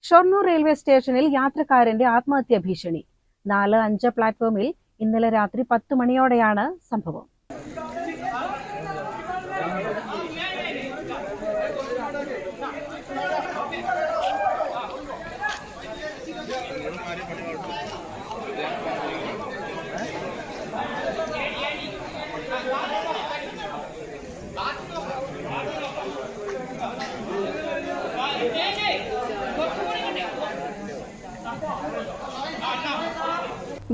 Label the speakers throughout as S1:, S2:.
S1: Shoranur railway സ്റ്റേഷനിൽ യാത്രക്കാരന്റെ ആത്മഹത്യാ ഭീഷണി. 4-5 പ്ലാറ്റ്ഫോമിൽ ഇന്നലെ രാത്രി 10 മണിയോടെയാണ് സംഭവം.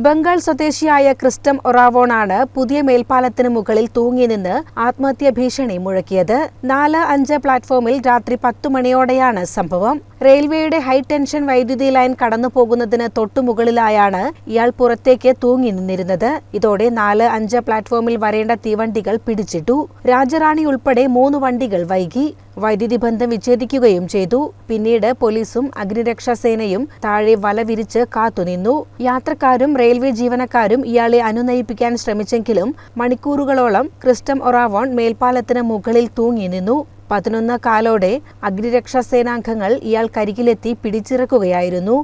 S1: ബംഗാൾ സ്വദേശിയായ ക്രിസ്റ്റം ഒറാവോണാണ് പുതിയ മേൽപ്പാലത്തിന് മുകളിൽ തൂങ്ങി നിന്ന് ആത്മഹത്യാ ഭീഷണി മുഴക്കിയത്. 4-5 പ്ലാറ്റ്ഫോമിൽ രാത്രി 10 മണിയോടെയാണ് സംഭവം. റെയിൽവേയുടെ ഹൈടെൻഷൻ വൈദ്യുതി ലൈൻ കടന്നു പോകുന്നതിന് തൊട്ടുമുകളിലായാണ് ഇയാൾ പുറത്തേക്ക് തൂങ്ങി നിന്നിരുന്നത്. ഇതോടെ 4-5 പ്ലാറ്റ്ഫോമിൽ വരേണ്ട തീവണ്ടികൾ പിടിച്ചിട്ടു. രാജറാണി ഉൾപ്പെടെ 3 വണ്ടികൾ വൈകി. വൈദ്യുതി ബന്ധം വിച്ഛേദിക്കുകയും ചെയ്തു. പിന്നീട് പോലീസും അഗ്നിരക്ഷാസേനയും താഴെ വല വിരിച്ച് കാത്തുനിന്നു. യാത്രക്കാരും റെയിൽവേ ജീവനക്കാരും ഇയാളെ അനുനയിപ്പിക്കാൻ ശ്രമിച്ചെങ്കിലും മണിക്കൂറുകളോളം ക്രിസ്റ്റം ഒറാവോൺ മേൽപ്പാലത്തിന് മുകളിൽ തൂങ്ങി നിന്നു. 11:15 അഗ്നിരക്ഷാസേനാംഗങ്ങൾ ഇയാൾക്കരികിലെത്തി പിടിച്ചിറക്കുകയായിരുന്നു.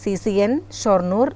S1: CCN ഷൊർണൂർ.